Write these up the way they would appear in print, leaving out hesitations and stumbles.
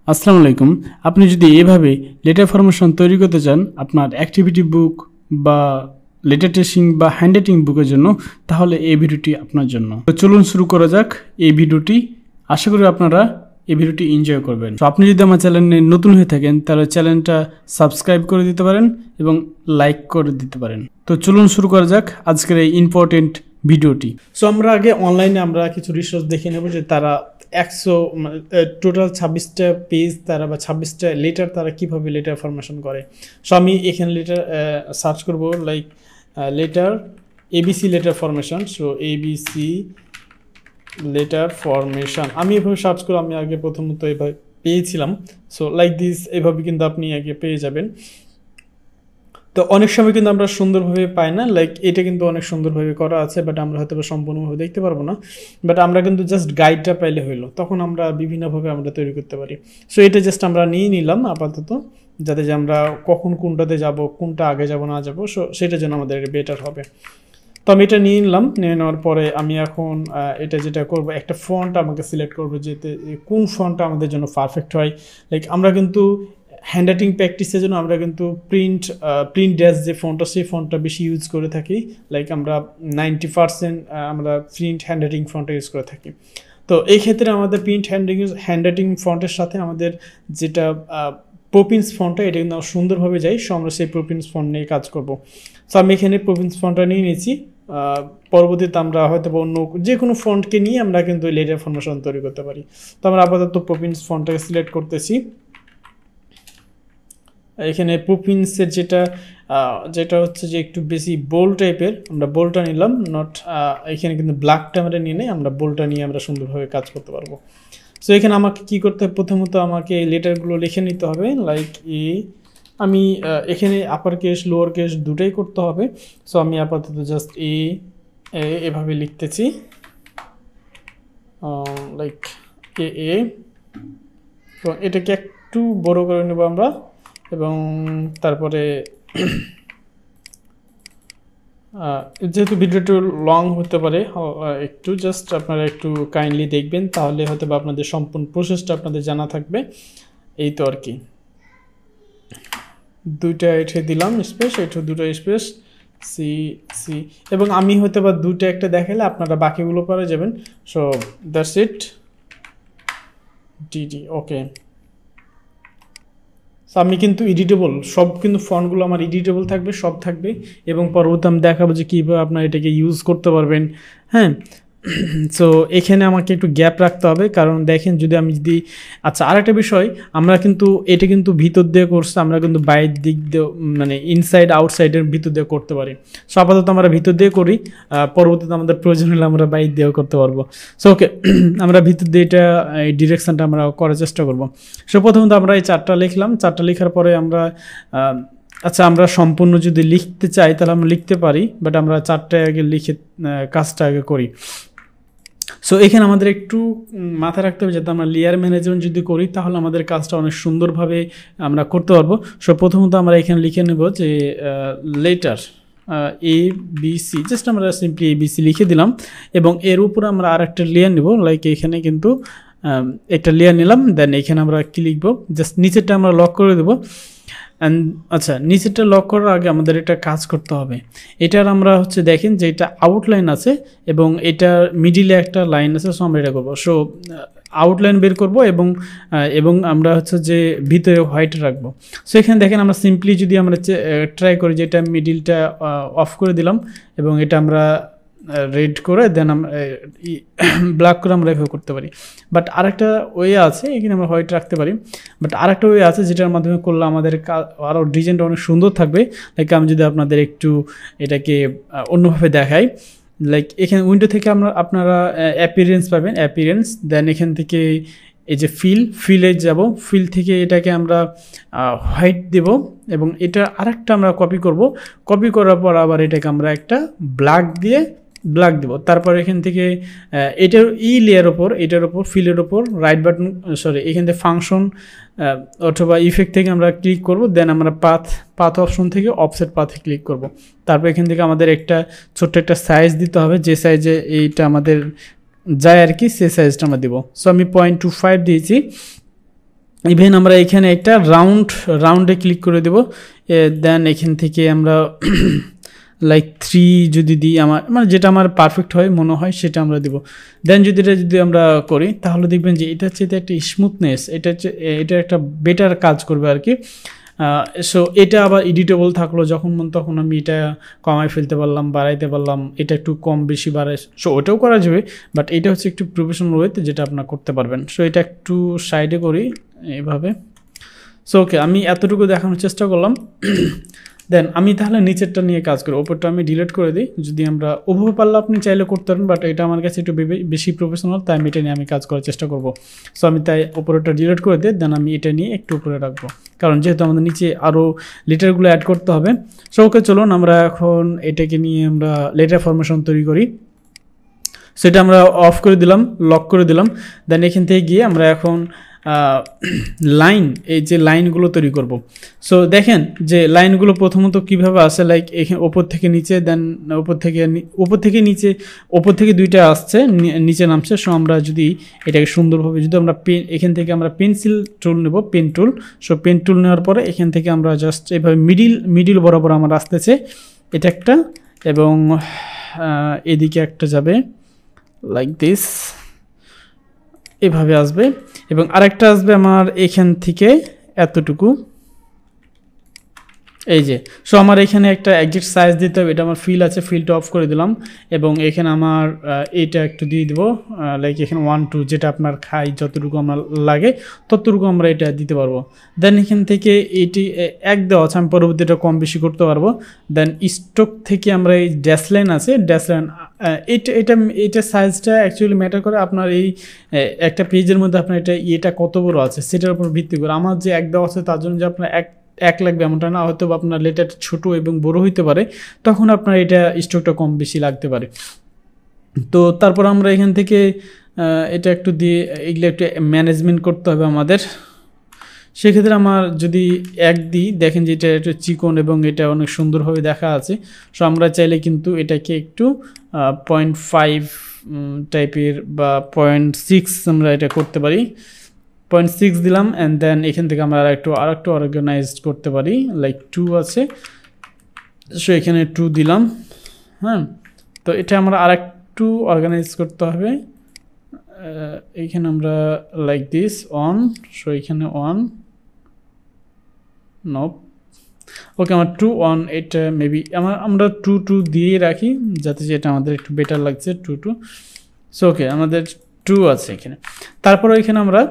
আসসালামু আলাইকুম। আপনি যদি এভাবে লেটার ফরমেশন তৈরি করতে চান আপনার অ্যাক্টিভিটি বুক বা লেটার টেস্টিং বা হ্যান্ড রাইটিং বুকের জন্য, তাহলে এই ভিডিওটি আপনার জন্য। তো চলুন শুরু করা যাক এই ভিডিওটি। আশা করি আপনারা এই ভিডিওটি এনজয় করবেন। তো আপনি যদি আমার চ্যানেলে নতুন হয়ে থাকেন তাহলে চ্যানেলটা সাবস্ক্রাইব করে দিতে পারেন এবং লাইক করে দিতে পারেন। তো চলুন শুরু করা যাক আজকের এই ইম্পর্টেন্ট ভিডিওটি। সো আমরা আগে অনলাইনে আমরা কিছু রিসোর্স দেখে নেব যে তারা 100 টোটাল 26টা পেজ তারা বা 26টা লেটার তারা কীভাবে লেটার ফরমেশন করে। সো আমি এখানে লেটার সার্চ করব like letter ABC letter formation. So ABC letter formation আমি এভাবে সার্চ করে আমি আগে প্রথমত এভাবে পেয়েছিলাম। সো লাইক দিস এভাবে কিন্তু আপনি আগে পেয়ে যাবেন। তো অনেক সময় কিন্তু আমরা সুন্দরভাবে পাই না, লাইক এটা কিন্তু অনেক সুন্দরভাবে করা আছে বাট আমরা হয়তো সম্পূর্ণভাবে দেখতে পারবো না, বাট আমরা কিন্তু জাস্ট গাইডটা পাইলে হইলো, তখন আমরা বিভিন্নভাবে আমরা তৈরি করতে পারি। সো এটা জাস্ট আমরা নিয়ে নিলাম আপাতত, যাতে যে আমরা কখন কোনটাতে যাব, কোনটা আগে যাব না যাব, সো সেটার জন্য আমাদের বেটার হবে। তো আমি এটা নিয়ে নিলাম, নিয়ে নেওয়ার পরে আমি এখন এটা যেটা করব, একটা ফন্ট আমাকে সিলেক্ট করবো যেতে কোন ফন্টটা আমাদের জন্য পারফেক্ট হয়। লাইক আমরা কিন্তু হ্যান্ড রাইটিং প্র্যাকটিসের জন্য আমরা কিন্তু প্রিন্ট ড্যাশ যে ফন্টটা সেই ফন্টটা বেশি ইউজ করে থাকি। লাইক আমরা 90% আমরা প্রিন্ট হ্যান্ড রাইটিং ফন্টটা ইউজ করে থাকি। তো এই ক্ষেত্রে আমাদের প্রিন্ট হ্যান্ড রাইটিং ফন্টের সাথে আমাদের যেটা প্রপিন্স ফন্টটা এটা কিন্তু সুন্দরভাবে যাই। সো আমরা সেই প্রপিন্স ফন্ট নিয়ে কাজ করব। সো আমি এখানে প্রপিন্স ফন্টটা নিয়ে নিয়েছি। পরবর্তীতে আমরা হয়তো অন্য যে কোনো ফন্টকে নিয়ে আমরা কিন্তু লেটার ফরমেশন তৈরি করতে পারি। তো আমরা আপাতত প্রপিন্স ফন্টটাকে সিলেক্ট করতেছি। এখানে প্রপিন্সের যেটা হচ্ছে যে একটু বেশি বোল্ড টাইপের, আমরা বোল্ডটা নিলাম, নট এখানে কিন্তু ব্ল্যাকটা আমরা নিয়ে নেই, আমরা বোল্ডটা নিয়ে আমরা সুন্দরভাবে কাজ করতে পারবো। সো এখানে আমাকে কি করতে হবে, প্রথমত আমাকে এই লেটারগুলো লিখে নিতে হবে। লাইক আমি এখানে আপার কেস লোয়ার কেস দুটাই করতে হবে। সো আমি আপাতত জাস্ট এভাবে লিখতেছি, লাইক এটাকে একটু বড় করে নেব আমরা, এবং তারপরে যেহেতু ভিডিওটা লং হতে পারে একটু জাস্ট আপনারা একটু কাইন্ডলি দেখবেন, তাহলে হয়তো বা আপনাদের সম্পূর্ণ প্রসেসটা আপনাদের জানা থাকবে। এই তো আর কি, দুইটা এঠে দিলাম স্পেস, এঠে দুটো স্পেস সি সি, এবং আমি হয়তো বা দুটো একটা দেখালে আপনারা বাকিগুলো পরে যাবেন। সো দ্যাটস ইট, ডিডি ওকে। আমি কিন্তু এডিটেবল, সব কিন্তু ফন্টগুলো আমার এডিটেবল থাকবে, সব থাকবে, এবং পরবর্তী আমি দেখাবো যে কীভাবে আপনারা এটাকে ইউজ করতে পারবেন। হ্যাঁ, সো এখানে আমাকে একটু গ্যাপ রাখতে হবে, কারণ দেখেন যদি আচ্ছা আরেকটা বিষয়, আমরা কিন্তু এটা কিন্তু ভিতর দিয়ে করছি, আমরা কিন্তু বাইরের দিক দিয়ে মানে ইনসাইড আউটসাইডের ভিতর দিয়ে করতে পারি। সো আপাতত আমরা ভিতর দিয়ে করি, পরবর্তীতে আমাদের প্রয়োজন হলে আমরা বাইরে দিয়েও করতে পারবো। সো ওকে, আমরা ভিতর দিয়ে এই ডিরেকশানটা আমরা করার চেষ্টা করবো। সো প্রথমত আমরা এই চারটা লিখলাম, চারটা লেখার পরে আমরা আচ্ছা আমরা সম্পূর্ণ যদি লিখতে চাই তাহলে আমরা লিখতে পারি, বাট আমরা চারটায় আগে লিখে কাজটা আগে করি। সো এখানে আমাদের একটু মাথায় রাখতে হবে, যাতে আমরা লেয়ার ম্যানেজমেন্ট যদি করি তাহলে আমাদের কাজটা অনেক সুন্দরভাবে আমরা করতে পারবো। সো প্রথমত আমরা এখানে লিখে নেব যে লেটার ABC, জাস্ট আমরা সিম্পলি ABC লিখে দিলাম, এবং এর উপর আমরা আর একটা লেয়ার নেব। লাইক এখানে কিন্তু একটা লেয়ার নিলাম, দেন এখানে আমরা কি লিখবো, জাস্ট নিচেরটা আমরা লক করে দেবো। অ্যান্ড আচ্ছা, নিচেরটা লক করার আগে আমাদের এটা কাজ করতে হবে। এটার আমরা হচ্ছে দেখেন যে এটা আউটলাইন আছে এবং এটার মিডিলে একটা লাইন আছে। সো আমরা এটা করবো, সো আউটলাইন বের করব এবং আমরা হচ্ছে যে ভিতরে হোয়াইট রাখবো। সো এখানে দেখেন আমরা সিম্পলি যদি আমরা ট্রাই করি যে এটা মিডিলটা অফ করে দিলাম এবং এটা আমরা রেড করে দেন আমরা ব্ল্যাক করে আমরা এভাবে করতে পারি। বাট আরেকটা ওয়ে আছে, এখানে আমরা হোয়াইট রাখতে পারি, বাট আরেকটা ওয়ে আছে যেটার মাধ্যমে করলে আমাদের আরও ডিজাইনটা অনেক সুন্দর থাকবে। লাইক আমি যদি আপনাদের একটু এটাকে অন্যভাবে দেখাই, লাইক এখানে উইন্ডো থেকে আপনারা অ্যাপিয়ারেন্স পাবেন, অ্যাপিয়ারেন্স, দেন এখান থেকে এই যে ফিলে যাব, ফিল থেকে এটাকে আমরা হোয়াইট দেব, এবং এটা আরেকটা আমরা কপি করব, কপি করার পর আবার এটাকে আমরা একটা ব্ল্যাক দেব। তারপর এখান থেকে এটার লেয়ার ওপর, এটার ওপর ফিলের ওপর রাইট বাটন এখান থেকে ফাংশন অথবা ইফেক্ট থেকে আমরা ক্লিক করব, দেন আমরা পাথ অপশন থেকে অফসেট পাথে ক্লিক করব। তারপর এখান থেকে আমাদের একটা ছোট্ট একটা সাইজ দিতে হবে, যে সাইজে এইটা আমাদের যায় আর কি, সেই সাইজটা আমরা দেবো। সো আমি 0.25 দিয়েছি, ইভেন আমরা এখানে একটা রাউন্ডে ক্লিক করে দেব, দেন এখান থেকে আমরা লাইক 3 যদি দিই, আমার মানে যেটা আমার পারফেক্ট হয় মনে হয় সেটা আমরা দেব। দেন যদি আমরা করি তাহলে দেখবেন যে এটা হচ্ছে একটা স্মুথনেস, এটা একটা বেটার কাজ করবে আর কি। সো এটা আবার এডিটেবল থাকলো, যখন মন তখন আমি এটা কমাই ফেলতে পারলাম, বাড়াইতে পারলাম, এটা একটু কম বেশি বাড়াই, সো ওটাও করা যাবে। বাট এটা হচ্ছে একটু প্রফেশনাল ওয়েতে যেটা আপনারা করতে পারবেন। সো এটা একটু সাইডে করি এভাবে। সো ওকে, আমি এতটুকু দেখানোর চেষ্টা করলাম। দেন আমি তাহলে নিচেরটা নিয়ে কাজ করি, ওপরটা আমি ডিলিট করে দিই। যদি আমরা ওভাবে পারলে আপনি চাইলে করতে পারেন, বাট এটা আমার কাছে একটু বেশি প্রফেশনাল, তাই আমি এটা নিয়ে আমি কাজ করার চেষ্টা করব। সো আমি তাই ওপরটা ডিলিট করে দিই, দেন আমি এটা নিয়ে একটু উপরে রাখবো, কারণ যেহেতু আমাদের নিচে আরও লেটারগুলো অ্যাড করতে হবে। সো ওকে, চলুন আমরা এখন এটাকে নিয়ে আমরা লেটার ফরমেশন তৈরি করি। সেটা আমরা অফ করে দিলাম, লক করে দিলাম। দেন এখান থেকে গিয়ে আমরা এখন লাইন, এই যে লাইনগুলো তৈরি করব। সো দেখেন যে লাইনগুলো প্রথমত কিভাবে আসে, লাইক এখানে ওপর থেকে নিচে, দেন ওপর থেকে নিচে, ওপর থেকে দুইটা আসছে, নিচে নামছে। সো আমরা যদি এটাকে সুন্দরভাবে যদি আমরা এখান থেকে আমরা পেন্সিল টুল নেব, pen tool. So pen tool নেওয়ার পরে এখান থেকে আমরা জাস্ট এভাবে মিডিল বরাবর আমার আসতেছে এটা একটা, এবং এদিকে একটা যাবে লাইক দিস, এভাবে আসবে, এবং আরেকটা আসবে আমার এখান থেকে এতটুকু, এই যে। সো আমার এখানে একটা এক্সাক্ট সাইজ দিতে হবে, এটা আমার ফিল আছে, ফিলটা অফ করে দিলাম, এবং এখানে আমার এইটা একটু দিয়ে দেবো, লাইক এখানে 1 2 যেটা আপনার খাই যতটুকু আমার লাগে ততটুকু আমরা এটা দিতে পারবো। দেন এখান থেকে এটি এক দেওয়া আছে, আমি পরবর্তীটা কম বেশি করতে পারবো। দেন স্টক থেকে আমরা এই ড্যাশ লাইন আছে, ড্যাশ লাইন এটা সাইজটা অ্যাকচুয়ালি ম্যাটার করে আপনার এই একটা পেজের মধ্যে আপনার এটা কত বড় আছে সেটার উপর ভিত্তি করে। আমার যে এক দেওয়া আছে তার জন্য যে আপনার এক লাগবে এমনটা না, হয়তো আপনার লেটার ছোট এবং বড় হইতে পারে, তখন আপনার এটা স্ট্রোকটা কম বেশি লাগতে পারে। তো তারপর আমরা এখান থেকে এটা একটু দিয়ে এগুলো একটু ম্যানেজমেন্ট করতে হবে আমাদের। সেক্ষেত্রে আমার যদি এক দিই, দেখেন যে এটা একটু চিকন এবং এটা অনেক সুন্দরভাবে দেখা আছে। সো আমরা চাইলে কিন্তু এটাকে একটু 0.5 টাইপের বা 0.6 আমরা এটা করতে পারি। 0.6 দিলাম, অ্যান্ড দেন এখান থেকে আমরা আরেকটু অর্গানাইজড করতে পারি, লাইক 2 আছে। সো এখানে 2 দিলাম, হ্যাঁ। তো এটা আমরা আরেকটু অর্গানাইজ করতে হবে। এইখানে আমরা লাইক দিস অন, সো এখানে অন, নো, ওকে, আমার 2 অন, এটা মেবি আমরা 2 দিয়ে রাখি যাতে যেটা আমাদের একটু বেটার লাগছে, 2 সো ওকে, আমাদের 2 আছে এখানে। তারপর এখানে আমরা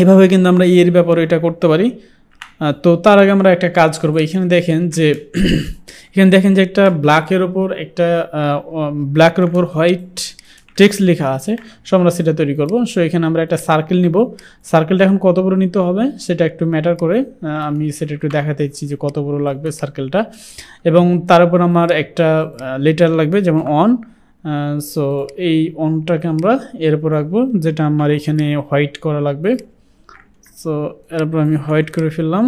এভাবে কিন্তু আমরা এর ব্যাপারে এটা করতে পারি। তো তার আগে আমরা একটা কাজ করব। এখানে দেখেন যে একটা ব্ল্যাকের উপর হোয়াইট টেক্সট লেখা আছে। সো আমরা সেটা তৈরি করব। সো এখানে আমরা একটা সার্কেল নিব। সার্কেলটা এখন কত বড় নিতে হবে সেটা একটু ম্যাটার করে, আমি সেটা একটু দেখাতে ইচ্ছি যে কত বড় লাগবে সার্কেলটা। এবং তার উপর আমার একটা লেটার লাগবে, যেমন অন। সো এই অনটাকে আমরা এর উপর রাখবো, যেটা আমার এখানে হোয়াইট করা লাগবে। সো এরপর আমি হোয়াইট করে ফেললাম,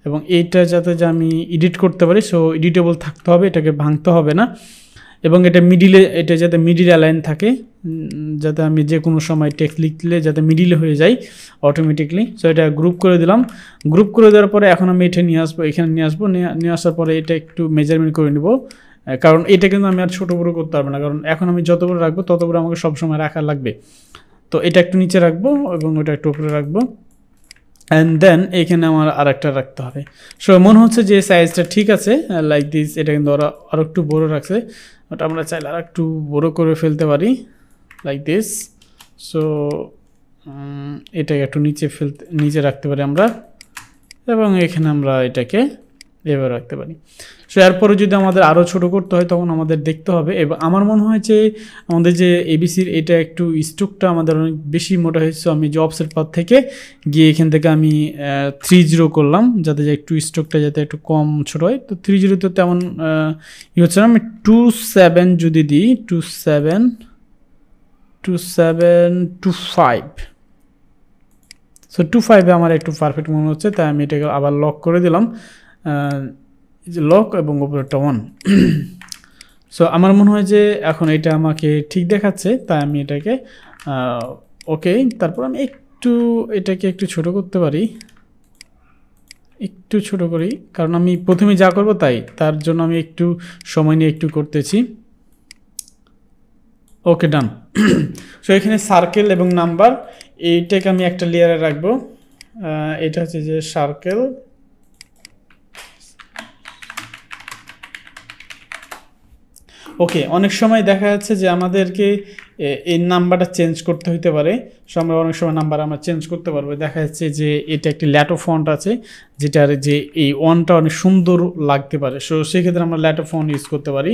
এবং এইটা যাতে যে আমি এডিট করতে পারি, সো এডিটেবল থাকতে হবে, এটাকে ভাঙতে হবে না। এবং এটা যাতে মিডিল অ্যালাইন থাকে, যাতে আমি যে কোনো সময় টেক্সট লিখলে যাতে মিডিলে হয়ে যায় অটোমেটিকলি। সো এটা গ্রুপ করে দিলাম। গ্রুপ করে দেওয়ার পরে এখন আমি এটা নিয়ে আসবো, এখানে নিয়ে আসার পরে এটা একটু মেজারমেন্ট করে নিব, কারণ এটা কিন্তু আমি আর ছোটো বড়ো করতে পারবো না, কারণ এখন আমি যত বড় রাখবো তত বড় আমাকে সবসময় রাখা লাগবে। তো এটা একটু নিচে রাখবো এবং ওটা একটু উপরে রাখবো, অ্যান্ড দেন এখানে আমার আরেকটা রাখতে হবে। সো মনে হচ্ছে যে সাইজটা ঠিক আছে, লাইক দিস। এটা কিন্তু ওরা আর একটু বড়ো রাখছে, বাট আমরা চাইলে আর একটু বড়ো করে ফেলতে পারি, লাইক দিস। সো এটাকে একটু নিচে রাখতে পারি আমরা, এবং এখানে আমরা এটাকে এভাবে রাখতে পারি। সো এরপরে যদি আমাদের আরও ছোটো করতে হয় তখন আমাদের দেখতে হবে। এবং আমার মনে হয় যে আমাদের যে এবিসির এটা একটু স্ট্রোকটা আমাদের অনেক বেশি মোটা হয়েছে। আমি জবসের পর থেকে গিয়ে এখান থেকে আমি 3-0 করলাম, যাতে যে একটু স্ট্রোকটা যাতে একটু কম ছোটো হয়। তো 3-0 তো তেমন হচ্ছে না, আমি 2-7 যদি দিই, 2-7-2-5। সো 2-5 আমার একটু পারফেক্ট মনে হচ্ছে, তাই আমি এটাকে আবার লক করে দিলাম, যে লক, এবং উপরেরটা 1। সো আমার মনে হয় যে এখন এটা আমাকে ঠিক দেখাচ্ছে, তাই আমি এটাকে ওকে। তারপর আমি একটু এটাকে একটু ছোট করতে পারি, একটু ছোট করি, কারণ আমি প্রথমে যা করব তাই, তার জন্য আমি একটু সময় নিয়ে একটু করতেছি। ওকে, ডান। সো এখানে সার্কেল এবং নাম্বার এইটাকে আমি একটা লেয়ারে রাখবো। এটা হচ্ছে যে সার্কেল, ওকে। অনেক সময় দেখা যাচ্ছে যে আমাদেরকে এই নাম্বারটা চেঞ্জ করতে হইতে পারে। সো আমরা অনেক সময় নাম্বার আমরা চেঞ্জ করতে পারবো। দেখা যাচ্ছে যে এটা একটি ল্যাটো ফন্ট আছে, যেটার যে এই ওয়ানটা অনেক সুন্দর লাগতে পারে। সো সেক্ষেত্রে আমরা ল্যাটো ফন্ট ইউজ করতে পারি।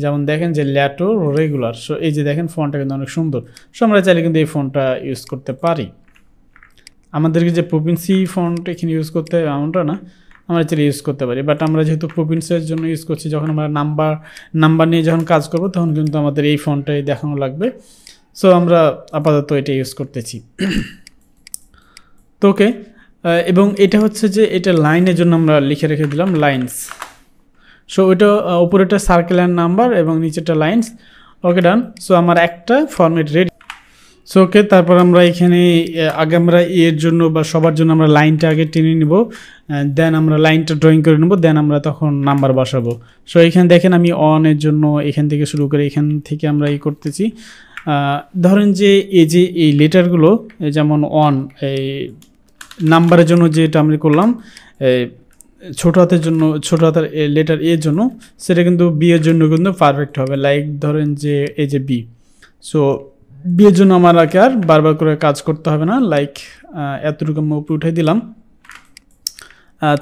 যেমন দেখেন যে ল্যাটো রেগুলার, সো এই যে দেখেন ফন্টটা কিন্তু অনেক সুন্দর। সো আমরা চাইলে কিন্তু এই ফন্টটা ইউজ করতে পারি। আমাদেরকে যে প্রভিন্সি ফন্ট এখানে ইউজ করতে হবে এমনটা না, আমরা চাইলে ইউজ করতে পারি। বাট আমরা যেহেতু প্রভিন্সের জন্য ইউজ করছি, যখন আমরা নাম্বার নিয়ে যখন কাজ করব তখন কিন্তু আমাদের এই ফন্টটাই দেখানো লাগবে। সো আমরা আপাতত এটা ইউজ করতেছি। তো ওকে, এবং এটা হচ্ছে যে এটা লাইনের জন্য আমরা লিখে রেখে দিলাম লাইনস। সো ওইটা উপরেটা সার্কেল অ্যান্ড নাম্বার এবং নিচেটা লাইনস। ওকে, ডান। সো আমার একটা ফরম্যাট রেডি। সো ওকে, তারপর আমরা এখানে আগে আমরা এর জন্য বা সবার জন্য আমরা লাইনটা আগে টেনে নিব, দেন আমরা লাইনটা ড্রয়িং করে নেব, দেন আমরা তখন নাম্বার বসাবো। সো এখানে দেখেন আমি অনের জন্য এখান থেকে শুরু করে এখান থেকে আমরা করতেছি। ধরেন যে এই লেটারগুলো, যেমন অন, এই নাম্বারের জন্য যেটা আমরা করলাম ছোটো হাতের জন্য, ছোটো হাতের লেটার এর জন্য, সেটা কিন্তু বি এর জন্য কিন্তু পারফেক্ট হবে। লাইক ধরেন যে এই যে বি, সো বিয়ের জন্য আমাকে আর বারবার করে কাজ করতে হবে না। লাইক এতটুকু আমি উপরে উঠে দিলাম।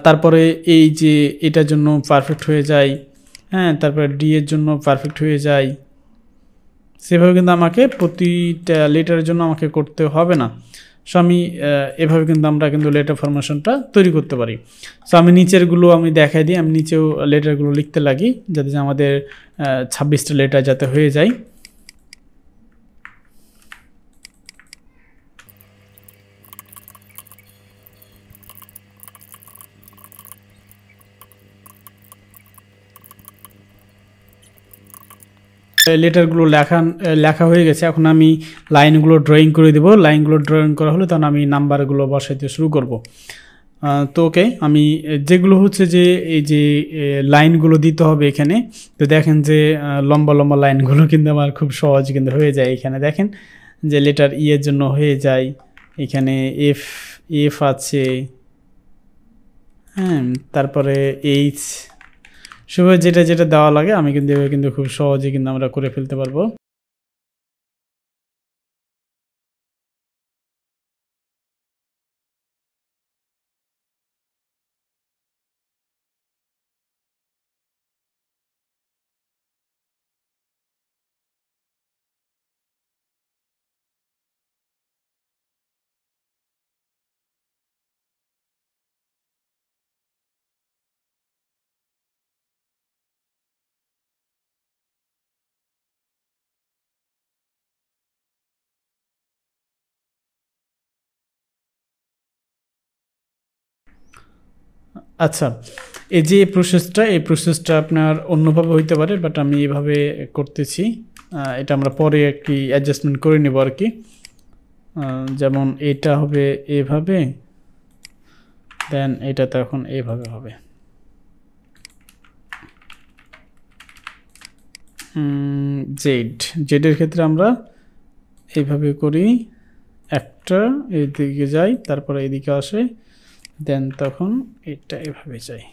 তারপরে এই যে এটার জন্য পারফেক্ট হয়ে যায়, হ্যাঁ, তারপরে ডি এর জন্য পারফেক্ট হয়ে যায়। সেভাবে কিন্তু আমাকে প্রতিটা লেটারের জন্য আমাকে করতে হবে না। সো আমি এভাবে কিন্তু আমরা কিন্তু লেটার ফরমেশনটা তৈরি করতে পারি। সো আমি নিচেরগুলো আমি দেখাই দিই, আমি নিচেও লেটারগুলো লিখতে লাগি, যাতে আমাদের 26টা লেটার যাতে হয়ে যায়। লেটারগুলো লেখা হয়ে গেছে। এখন আমি লাইনগুলো ড্রয়িং করে দেবো। লাইনগুলো ড্রয়িং করা হলে তখন আমি নাম্বারগুলো বসাইতে শুরু করব। তো ওকে, আমি যেগুলো হচ্ছে যে এই যে লাইনগুলো দিতে হবে এখানে, তো দেখেন যে লম্বা লম্বা লাইনগুলো কিন্তু আমার খুব সহজ কিন্তু হয়ে যায়। এখানে দেখেন যে লেটার ই এর জন্য হয়ে যায়, এখানে এফ আছে, হ্যাঁ, তারপরে এইচ, সবাই যেটা যেটা দেওয়া লাগে আমি কিন্তু এভাবে কিন্তু খুব সহজে কিন্তু আমরা করে ফেলতে পারবো। আচ্ছা, এই যে এই প্রসেসটা আপনার অন্যভাবে হইতে পারে, বাট আমি এইভাবে করতেছি। এটা আমরা পরে একটি অ্যাডজাস্টমেন্ট করে নেব আর কি। যেমন এটা হবে এভাবে, দেন এটা তখন এইভাবে হবে। জেডের ক্ষেত্রে আমরা এইভাবে করি, একটা এইদিকে যাই, তারপরে এইদিকে আসে, দেন তখন এটা এভাবে যায়।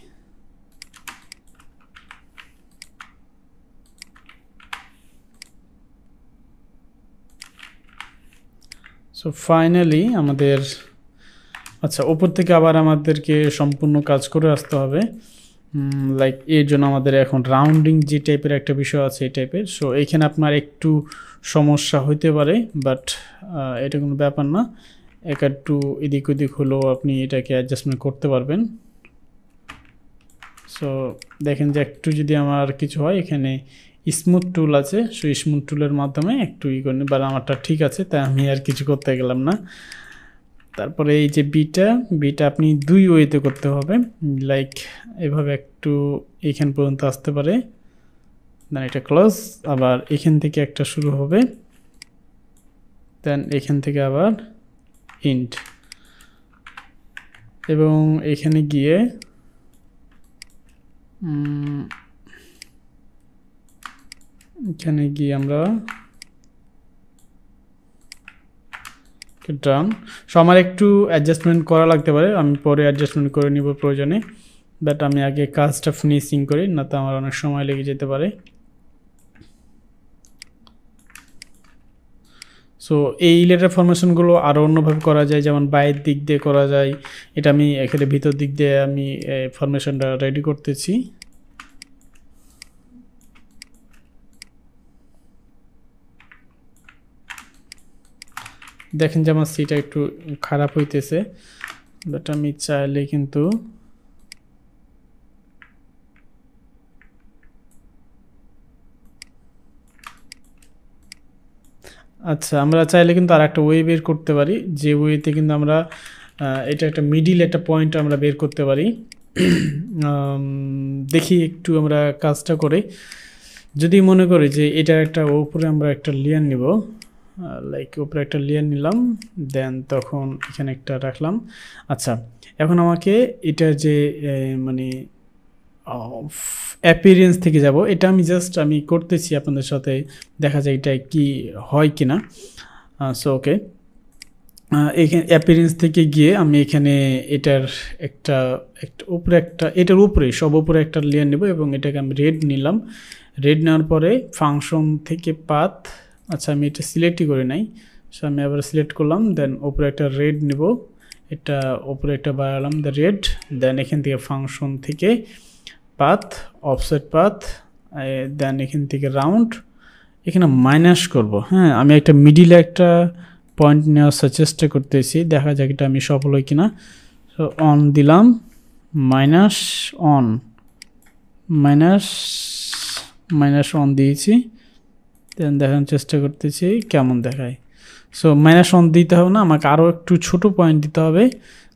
সো ফাইনালি আমাদের, আচ্ছা, ওপর থেকে আবার আমাদেরকে সম্পূর্ণ কাজ করে আসতে হবে। লাইক এর জন্য আমাদের এখন রাউন্ডিং যে টাইপের একটা বিষয় আছে এই টাইপের। সো এইখানে আপনার একটু সমস্যা হইতে পারে, বাট এটা কোনো ব্যাপার না। একটু এদিক ওদিক হলেও আপনি এটাকে অ্যাডজাস্টমেন্ট করতে পারবেন। সো দেখেন যে একটু যদি আমার কিছু হয়, এখানে স্মুথ টুল আছে, সো স্মুথ টুলের মাধ্যমে একটু করে নিই, বাট আমারটা ঠিক আছে, তাই আমি আর কিছু করতে গেলাম না। তারপরে এই যে বিটা আপনি দুই ওয়েতে করতে হবে, লাইক এভাবে একটু এখান পর্যন্ত আসতে পারে, দেন এটা ক্লোজ, আবার এখান থেকে একটা শুরু হবে, দেন এখান থেকে আবার ইন্ট, এবং এখানে গিয়ে আমরা ডান। সো আমার একটু অ্যাডজাস্টমেন্ট করা লাগতে পারে, আমি পরে অ্যাডজাস্টমেন্ট করে নিব প্রয়োজনে, বাট আমি আগে কাজটা ফিনিশিং করি, না তো আমার অনেক সময় লেগে যেতে পারে। সো এই লেটার ফরমেশনগুলো আরও অন্যভাবে করা যায়, যেমন বাইরের দিক দিয়ে করা যায়। এটা আমি এখানে ভিতর দিক দিয়ে আমি ফরমেশনটা রেডি করতেছি। দেখেন যে আমার সিটা একটু খারাপ হইতেছে, বাট আমি চাইলে কিন্তু আচ্ছা আমরা চাইলে কিন্তু আর একটা ওয়ে বের করতে পারি, যে ওয়েতে কিন্তু আমরা এটা একটা মিডিল একটা পয়েন্ট আমরা বের করতে পারি। দেখি একটু আমরা কাজটা করে, যদি মনে করি যে এটা একটা উপরে আমরা একটা লেয়ার নিব, লাইক উপরে একটা লেয়ার নিলাম, দেন তখন এখানে একটা রাখলাম। আচ্ছা এখন আমাকে এটা যে মানে অ্যাপিয়ারেন্স থেকে যাব, এটা আমি জাস্ট আমি করতেছি আপনাদের সাথে, দেখা যায় এটা কি হয় কিনা। সো ওকে, এখানে অ্যাপিয়ারেন্স থেকে গিয়ে আমি এখানে এটার একটা উপরে একটা, এটার উপরে সব উপরে একটা লেয়ার নেব, এবং এটাকে আমি রেড নিলাম। রেড নেওয়ার পরে ফাংশন থেকে পাথ, আচ্ছা আমি এটা সিলেক্টই করে নাই, সো আমি আবার সিলেক্ট করলাম, দেন উপরে একটা রেড নেব, এটা উপরে একটা বাড়ালাম দ্য রেড, দেন এখান থেকে ফাংশন থেকে পাথ, অফসেট পাথ, দেন এখান থেকে রাউন্ড, এখানে মাইনাস করব। হ্যাঁ আমি একটা মিডিলে একটা পয়েন্ট নেওয়ার চেষ্টা করতেছি, দেখা যাক এটা আমি সফল হই কিনা। সো অন দিলাম, মাইনাস অন, মাইনাস অন দিয়েছি, দেন দেখানোর চেষ্টা করতেছি কেমন দেখায়। সো মাইনাস অন দিতে হবে না, আমাকে আরও একটু ছোট পয়েন্ট দিতে হবে,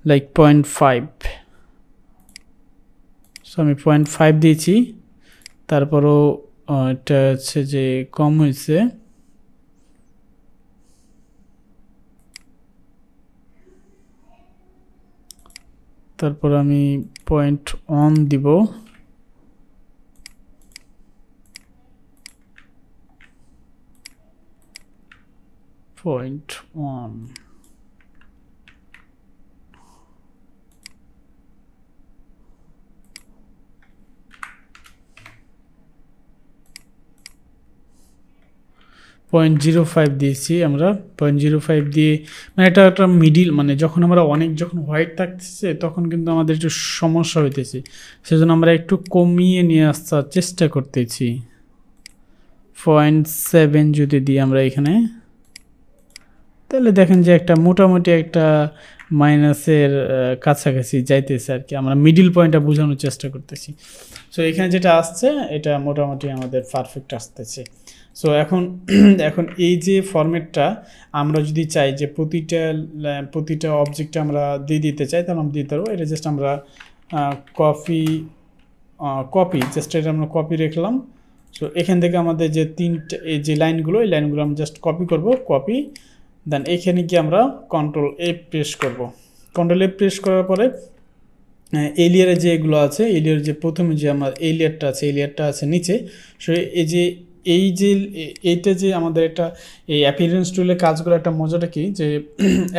লাইক 0.5। সো আমি 0.5 দিয়েছি, তারপরও এটা হচ্ছে যে কম হয়েছে, তারপর আমি পয়েন্ট অন দিব, পয়েন্ট অন, .05 দিয়েছি আমরা, 0.05 দিয়ে, মানে এটা একটা মিডিল, মানে যখন আমরা যখন হোয়াইট থাকতেছে তখন কিন্তু আমাদের একটু সমস্যা হইতেছে, সেজন্য আমরা একটু কমিয়ে নিয়ে আসার চেষ্টা করতেছি। 0.7 যদি দিই আমরা এখানে, তাহলে দেখেন যে একটা মোটামুটি একটা মাইনাসের কাছাকাছি যাইতেছে আর কি, আমরা মিডিল পয়েন্টটা বোঝানোর চেষ্টা করতেছি। সো এখানে যেটা আসছে এটা মোটামুটি আমাদের পারফেক্ট আসতেছে। সো এখন এই যে ফরম্যাটটা আমরা যদি চাই যে প্রতিটা অবজেক্টে আমরা দিয়ে দিতে চাই, তাহলে আমরা দিতে পারবো। এটা জাস্ট আমরা কপি জাস্ট এটা আমরা কপি রাখলাম। সো এখান থেকে আমাদের যে তিনটা এই যে লাইনগুলো, এই লাইনগুলো আমরা জাস্ট কপি করব, কপি, দেন এখানে গিয়ে আমরা Ctrl+A প্রেস করব। Ctrl+A প্রেস করার পরে এই লেয়ারে যেগুলো আছে, এই লেয়ারে যে প্রথমে যে আমার এই লেয়ারটা আছে, এই লেয়ারটা আছে নিচে। সো এইটা যে আমাদের একটা এই অ্যাপিয়ারেন্স টুলের কাজগুলো একটা মজাটা কি, যে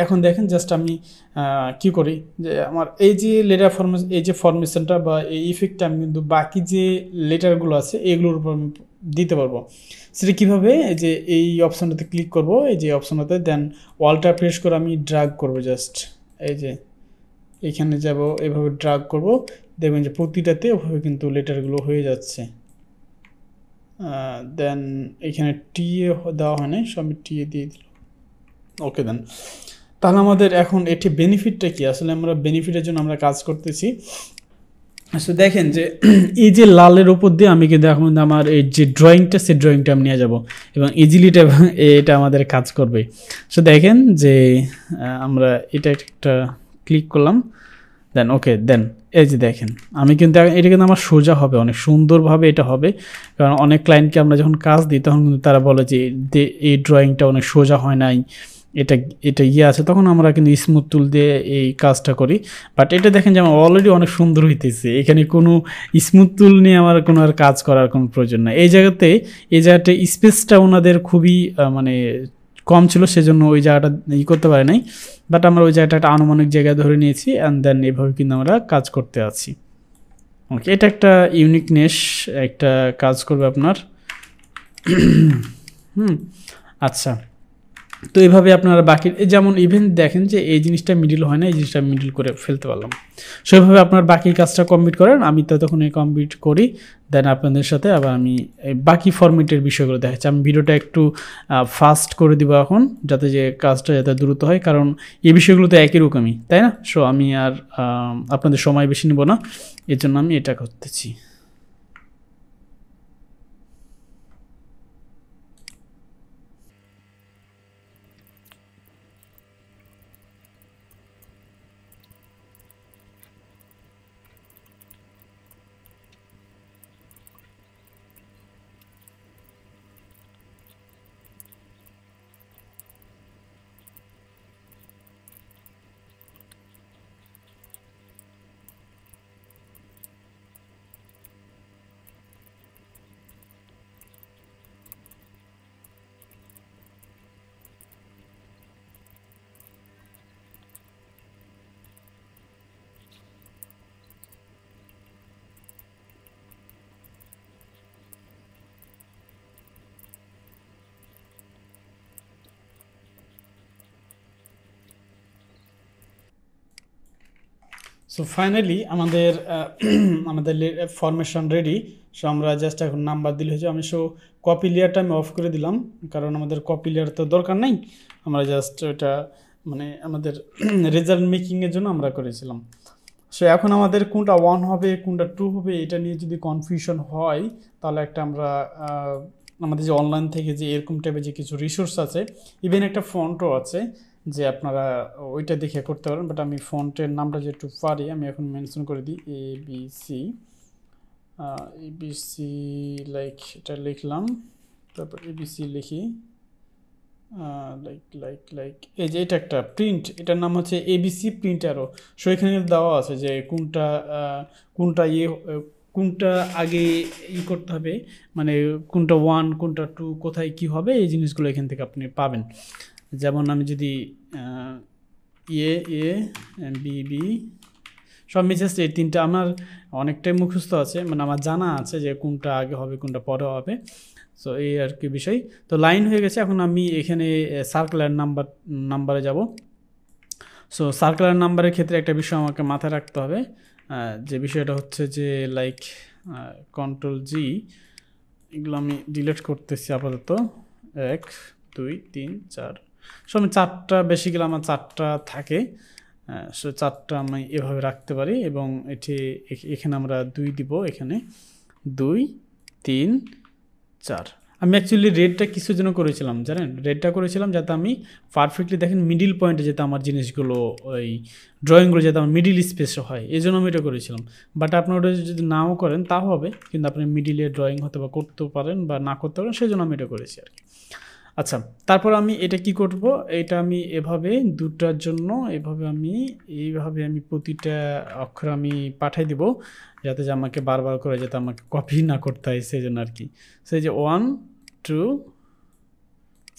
এখন দেখেন জাস্ট আমি কি করি, যে আমার এই যে লেটার এই যে ফরমেশনটা বা এই ইফেক্টটা আমি কিন্তু বাকি যে লেটারগুলো আছে এগুলোর উপর দিতে পারবো। সেটা কীভাবে, যে এই অপশানটাতে ক্লিক করব, এই যে অপশানটাতে, দেন ওয়ালটা প্রেস করে আমি ড্র্যাগ করব, জাস্ট এই যে এখানে যাব, এভাবে ড্র্যাগ করব, দেখবেন যে প্রতিটাতে ওভাবে কিন্তু লেটারগুলো হয়ে যাচ্ছে। দেন এখানে টিএ দেওয়া হয় না, সো আমি টিএ দিয়ে দিল, ওকে। দেন তাহলে আমাদের এখন এটি বেনিফিটটা কি, আসলে আমরা বেনিফিটের জন্য আমরা কাজ করতেছি। সো দেখেন যে এই যে লালের উপর দিয়ে আমি কিন্তু এখন আমার এই যে ড্রয়িংটা, সেই ড্রয়িংটা আমি নিয়ে যাব এবং ইজিলি এটা আমাদের কাজ করবে। সো দেখেন যে আমরা এটা একটা ক্লিক করলাম, দেন ওকে, দেন এই যে দেখেন আমি কিন্তু এটা কিন্তু আমার সোজা হবে, অনেক সুন্দরভাবে এটা হবে। কারণ অনেক ক্লায়েন্টকে আমরা যখন কাজ দিই তখন কিন্তু তারা বলে যে এই ড্রয়িংটা অনেক সোজা হয় নাই, এটা এটা ইয়ে আছে, তখন আমরা কিন্তু স্মুথ টুল দিয়ে এই কাজটা করি। বাট এটা দেখেন যে আমার অলরেডি অনেক সুন্দর হইতেছে, এখানে কোনো স্মুথ টুল নিয়ে আমার কোনো আর কাজ করার কোনো প্রয়োজন নাই। এই জায়গাতে স্পেসটা ওনাদের খুবই মানে কম ছিল, সেজন্য ওই জায়গাটা করতে পারে নাই। বাট আমরা ওই জায়গাটা একটা আনুমানিক জায়গায় ধরে নিয়েছি, অ্যান্ড দেন এভাবে কিন্তু আমরা কাজ করতে আছি। ওকে, এটা একটা ইউনিকনেস, একটা কাজ করবে আপনার। আচ্ছা, তো এইভাবে আপনারা বাকি যেমন ইভেন দেখেন যে এই জিনিসটা মিডিল হয় না, এই জিনিসটা মিডিল করে ফেলতে পারলাম। সেভাবে আপনার বাকি কাজটা কমপ্লিট করেন, আমি ততক্ষণ কমপ্লিট করি, দেন আপনাদের সাথে আবার আমি বাকি ফরম্যাটের বিষয়গুলো দেখাচ্ছি। আমি ভিডিওটা একটু ফাস্ট করে দিব এখন, যাতে যে কাজটা যাতে দ্রুত হয়, কারণ এই বিষয়গুলো তো একই রকমই, তাই না? সো আমি আর আপনাদের সময় বেশি নেব না, এর জন্য আমি এটা করতেছি। সো ফাইনালি আমাদের আমাদের ফরমেশন রেডি। সো আমরা জাস্ট এখন নাম্বার দিলে হয়েছে। আমি কপি লেয়ারটা আমি অফ করে দিলাম, কারণ আমাদের কপি লেয়ার তো দরকার নেই, আমরা জাস্ট ওটা মানে আমাদের রেজাল্ট মেকিংয়ের জন্য আমরা করেছিলাম। সো এখন আমাদের কোনটা 1 হবে কোনটা 2 হবে এটা নিয়ে যদি কনফিউশন হয়, তাহলে একটা আমরা আমাদের যে অনলাইন থেকে যে এরকম টাইপের যে কিছু রিসোর্স আছে, ইভেন একটা ফন্টও আছে যে আপনারা ওইটা দেখে করতে পারেন। বাট আমি ফন্টের নামটা যে একটু পারি আমি এখন মেনশন করে দিই, এবিসি লাইক এটা লিখলাম, তারপর এবিসি লিখি লাইক এই যে এটা একটা প্রিন্ট, এটার নাম হচ্ছে এবিসি প্রিন্ট অ্যারো। সো এখানে দেওয়া আছে যে কোনটা আগে করতে হবে, মানে কোনটা 1 কোনটা 2 কোথায় কি হবে, এই জিনিসগুলো এখান থেকে আপনি পাবেন। যেমন আমি যদি বিবি সব জাস্ট এই তিনটা আমার অনেকটাই মুখস্থ আছে, মানে আমার জানা আছে যে কোনটা আগে হবে কোনটা পরে হবে। সো এই আর কি বিষয়। তো লাইন হয়ে গেছে, এখন আমি এখানে সার্কুলার নাম্বারে যাব। সো সার্কুলার নাম্বারের ক্ষেত্রে একটা বিষয় আমাকে মাথায় রাখতে হবে, যে বিষয়টা হচ্ছে যে লাইক Ctrl+G, এগুলো আমি ডিলিট করতেছি আপাতত। 1 2 3 4, সো আমি 4টা বেসিক্যালি আমার 4টা থাকে, সো 4টা আমি এভাবে রাখতে পারি, এবং এখানে আমরা 2 দিব, এখানে 2 3 4। আমি অ্যাকচুয়ালি রেডটা কিছুর জন্য করেছিলাম জানেন, রেডটা করেছিলাম যাতে আমি পারফেক্টলি দেখেন মিডিল পয়েন্টে যেতে আমার জিনিসগুলো ওই ড্রয়িংগুলো যাতে আমার মিডিল স্পেসে হয়, এই জন্য আমি এটা করেছিলাম। বাট আপনি ওটা যদি নাও করেন তাও হবে, কিন্তু আপনি মিডিলে ড্রয়িং হতে বা করতে পারেন বা না করতে পারেন, সেই জন্য আমি এটা করেছি আর কি। আচ্ছা, তারপর আমি এটা কি করব, এটা আমি এভাবে দুটার জন্য এইভাবে আমি প্রতিটা অক্ষর আমি পাঠাই দিব, যাতে যে আমাকে বারবার করে যাতে আমাকে কপি না করতে হয়, সেই জন্য আর কি। সেই যে 1 2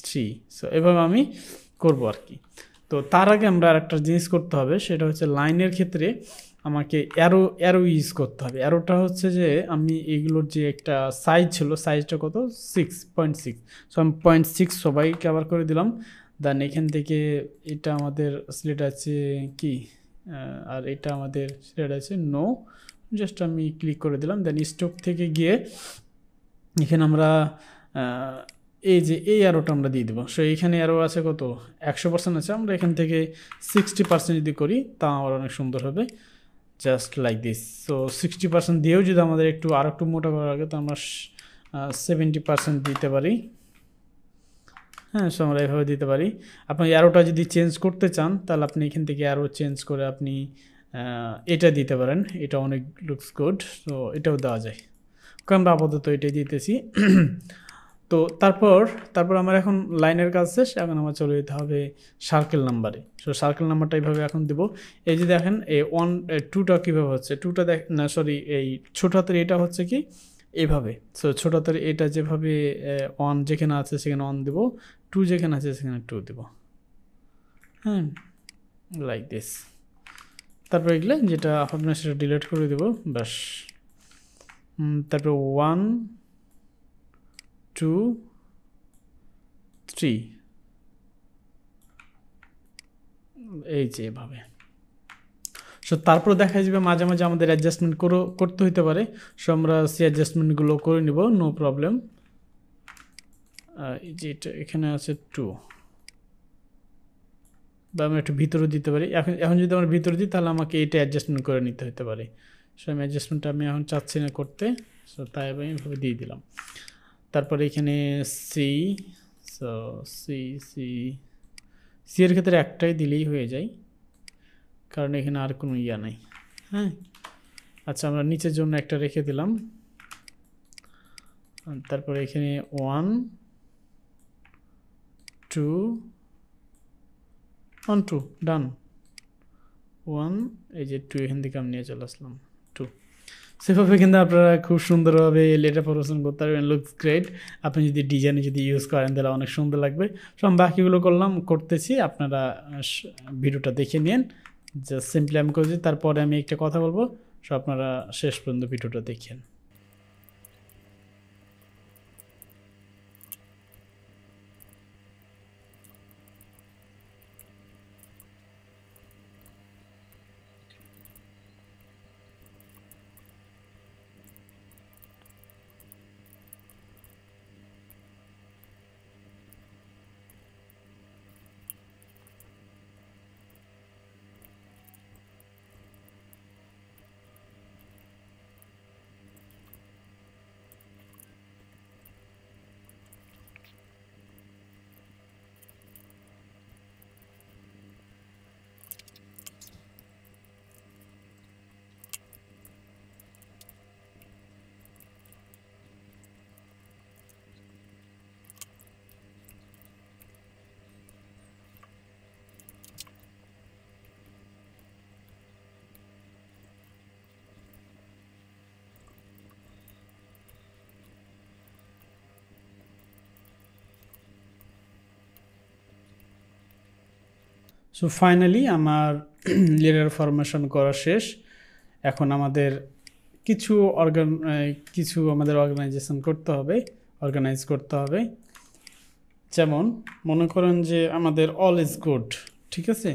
3, সো এভাবে আমি করব আর কি। তো তার আগে আমরা আরেকটা জিনিস করতে হবে, সেটা হচ্ছে লাইনের ক্ষেত্রে আমাকে অ্যারো ইউজ করতে হবে। অ্যারোটা হচ্ছে যে আমি এগুলোর যে একটা সাইজ ছিল, সাইজটা কত 6.6, সো আমি 0.6 সবাই কভার করে দিলাম। দেন এখান থেকে এটা আমাদের সিলেক্ট আছে কি, আর এটা আমাদের সিলেক্ট আছে নো, জাস্ট আমি ক্লিক করে দিলাম। দেন স্টক থেকে গিয়ে এখানে আমরা এই যে এই অ্যারোটা আমরা দিয়ে দেবো। সো এইখানে অ্যারো আছে কত 100% আছে, আমরা এখান থেকে 60% যদি করি তা আমার অনেক সুন্দর হবে, জাস্ট লাইক দিস। সো 60% দিয়েও যদি আমাদের আর একটু মোটা করা লাগে, তো আমরা 70% দিতে পারি। হ্যাঁ, সো আমরা এভাবে দিতে পারি। আপনি অ্যারোটা যদি চেঞ্জ করতে চান, তাহলে আপনি এখান থেকে অ্যারো চেঞ্জ করে আপনি এটা দিতে পারেন, এটা অনেক লুকস গুড, সো এটাও দেওয়া যায়। আমরা আপাতত এটাই দিতেছি। তো তারপর আমার এখন লাইনের কাজ শেষ, এখন আমার চলে যেতে হবে সার্কেল নাম্বারে। সো সার্কেল নাম্বারটা এইভাবে এখন দেবো। এই যে দেখেন এই 1 2টা কীভাবে হচ্ছে, 2টা না সরি, এই ছোট হাতের এটা হচ্ছে কি এইভাবে। সো ছোট হাতের এটা যেভাবে 1 যেখানে আছে সেখানে 1 দেবো, 2 যেখানে আছে সেখানে 2 দেবো, হ্যাঁ, লাইক দিস। তারপর এগুলো যেটা আপনার সেটা ডিলিট করে দেবো, ব্যাস। তারপর 1 2 3 এই যে এভাবে। সো তারপর দেখা যাবে মাঝে মাঝে আমাদের অ্যাডজাস্টমেন্ট করতে হতে পারে। সো আমরা সেই অ্যাডজাস্টমেন্টগুলো করে নিব, নো প্রবলেম। এই যে এটা এখানে আছে 2, বা আমরা একটু ভিতরে দিতে পারি। এখন যদি আমরা ভিতরে দিই তাহলে আমাকে এটা অ্যাডজাস্টমেন্ট করে নিতে হতে পারে। সো আমি অ্যাডজাস্টমেন্টটা আমি এখন চাচ্ছি না করতে, সো তাই আমি এভাবে দিয়ে দিলাম। তারপরে এখানে C, so C C C এর ক্ষেত্রে একটাই দিলেই হয়ে যায়, কারণ এখানে আর কোনো ইয়া নাই, হ্যাঁ। আচ্ছা, আমরা নিচের জন্য একটা রেখে দিলাম। তারপরে এখানে 1 2 1 2 ডান, 1 এই যে 2 এখান থেকে আমি নিয়ে চলে আসলাম 2। সেভাবে কিন্তু আপনারা খুব সুন্দরভাবে লেটার প্রমোশন করতে পারবেন, লুকস গ্রেট। আপনি যদি ডিজাইনে যদি ইউজ করেন তাহলে অনেক সুন্দর লাগবে। সব বাকিগুলো করতেছি, আপনারা ভিডিওটা দেখে নিন। জাস্ট সিম্পলি আমি করছি, তারপরে আমি একটা কথা বলবো, সো আপনারা শেষ পর্যন্ত ভিডিওটা দেখেন। সো ফাইনালি আমার লেটার ফরমেশন করা শেষ। এখন আমাদের কিছু অর্গানাইজেশন করতে হবে, অর্গানাইজ করতে হবে। যেমন মনে করেন যে আমাদের অল ইজ গুড, ঠিক আছে।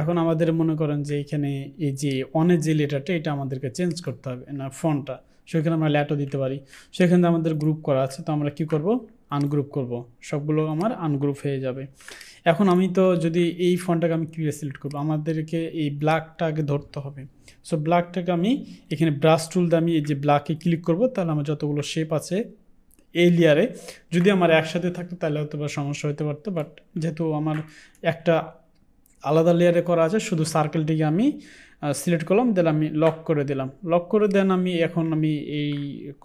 এখন আমাদের মনে করেন যে এখানে এই যে অনের যে লেটারটা এটা আমাদেরকে চেঞ্জ করতে হবে না, ফন্টটা। সেখানে আমরা ল্যাটো দিতে পারি। সেখানে আমাদের গ্রুপ করা আছে, তো আমরা কি করব, আনগ্রুপ করব, সবগুলো আমার আনগ্রুপ হয়ে যাবে। এখন আমি তো যদি এই ফন্টটাকে আমি কীভাবে সিলেক্ট করবো, আমাদেরকে এই ব্ল্যাকটাকে ধরতে হবে। সো ব্ল্যাকটাকে আমি এখানে ব্রাশ টুল দিয়ে আমি এই যে ব্ল্যাকে ক্লিক করব, তাহলে আমার যতগুলো শেপ আছে এই লেয়ারে যদি আমার একসাথে থাকতো তাহলে হয়তো বা সমস্যা হতে পারতো। বাট যেহেতু আমার একটা আলাদা লেয়ারে করা আছে, শুধু সার্কেলটিকে আমি সিলেক্ট করলাম, দেন আমি লক করে দিলাম। লক করে দেন আমি এই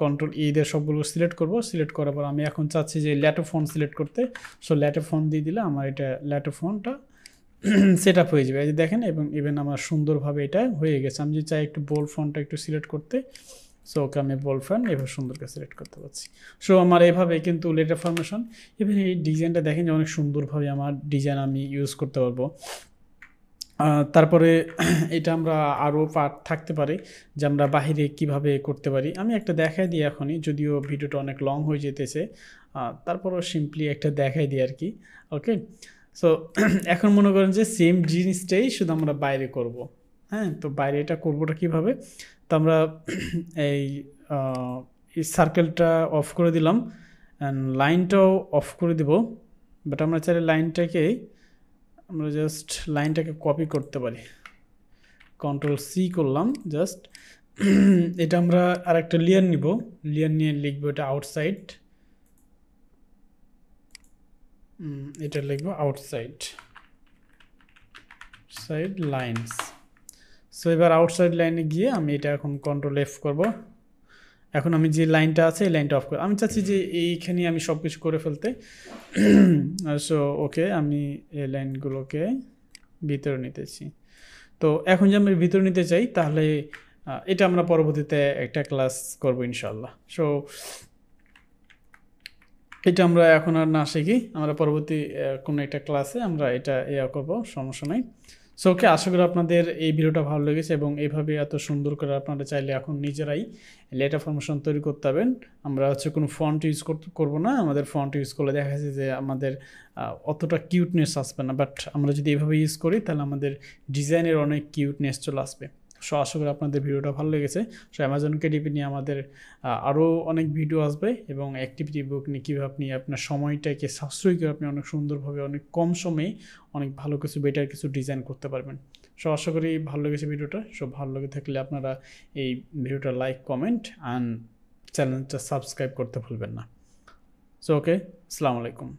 কন্ট্রোল দিয়ে সবগুলো সিলেক্ট করব। সিলেক্ট করার পর আমি এখন চাচ্ছি যে ল্যাটো ফন্ট সিলেক্ট করতে। সো ল্যাটো ফন্ট দিয়ে দিলে আমার এটা ল্যাটো ফন্টটা সেট আপ হয়ে যাবে, এই যে দেখেন। এবং ইভেন আমার সুন্দরভাবে এটা হয়ে গেছে। আমি যদি চাই একটু বোল্ড ফন্টটা একটু সিলেক্ট করতে, সো ওকে আমি বোল্ড ফন্ট এভাবে সুন্দর করে সিলেক্ট করতে পারছি। সো আমার এভাবে কিন্তু লেটার ফরমেশন, ইভেন এই ডিজাইনটা দেখেন যে অনেক সুন্দরভাবে আমার ডিজাইন আমি ইউজ করতে পারবো। তারপরে এটা আমরা আরও পার্ট থাকতে পারে যে আমরা বাহিরে কিভাবে করতে পারি। আমি একটা দেখাই দিই এখনই, যদিও ভিডিওটা অনেক লং হয়ে যেতেছে, তারপরও সিম্পলি একটা দেখাই দিই আর কি। ওকে, সো এখন মনে করেন যে সেম জিনিসটাই শুধু আমরা বাইরে করব। হ্যাঁ, তো বাইরে এটা করবোটা কীভাবে, তো আমরা এই সার্কেলটা অফ করে দিলাম, অ্যান্ড লাইনটাও অফ করে দিব। বাট আমরা চাইলে আমরা জাস্ট লাইনটাকে কপি করতে পারি, কন্ট্রোল সি করলাম জাস্ট। এটা আমরা আর একটা লেয়ার নিব, লেয়ার নিয়ে লিখবো এটা আউটসাইড, এটা লিখবো আউটসাইড লাইনস। সো এবার আউটসাইড লাইনে গিয়ে আমি এটা এখন কন্ট্রোল এফ করব, এখন আমি যে লাইনটা আছে এই লাইনটা অফ করে আমি চাচ্ছি যে এইখানে আমি সব কিছু করে ফেলতে। সো ওকে, আমি এই লাইনগুলোকে ভিতরে নিতেছি। তো এখন যে আমি ভিতরে নিতে চাই তাহলে এটা আমরা পরবর্তীতে একটা ক্লাস করব ইনশাল্লাহ। সো এটা আমরা এখন আর না শিখি, আমরা পরবর্তী কোনো একটা ক্লাসে আমরা এটা করব, সমস্যা নাই। সো ওকে, আশা করি আপনাদের এই ভিডিওটা ভালো লেগেছে এবং এইভাবে এত সুন্দর করে আপনারা চাইলে এখন নিজেরাই লেটার ফরমেশন তৈরি করতে পারবেন। আমরা কোনো ফন্ট ইউজ করবো না, আমাদের ফন্ট ইউজ করলে দেখা যাচ্ছে যে আমাদের অতটা কিউটনেস আসবে না, বাট আমরা যদি এভাবে ইউজ করি তাহলে আমাদের ডিজাইনের অনেক কিউটনেস চলে আসবে। সো আশা করি আপনাদের ভিডিওটা ভালো লেগেছে। সো অ্যামাজন কেডিপি নিয়ে আমাদের আরও অনেক ভিডিও আসবে এবং অ্যাক্টিভিটি বুক নিয়ে কীভাবে আপনি আপনার সময়টাকে সাশ্রয়ী করে আপনি অনেক সুন্দরভাবে অনেক কম সময়ে অনেক ভালো কিছু বেটার কিছু ডিজাইন করতে পারবেন। সো আশা করি ভালো লেগেছে ভিডিওটা। সো ভালো লেগে থাকলে আপনারা এই ভিডিওটা লাইক, কমেন্ট অ্যান্ড চ্যানেলটা সাবস্ক্রাইব করতে ভুলবেন না। সো ওকে, আসসালামু আলাইকুম।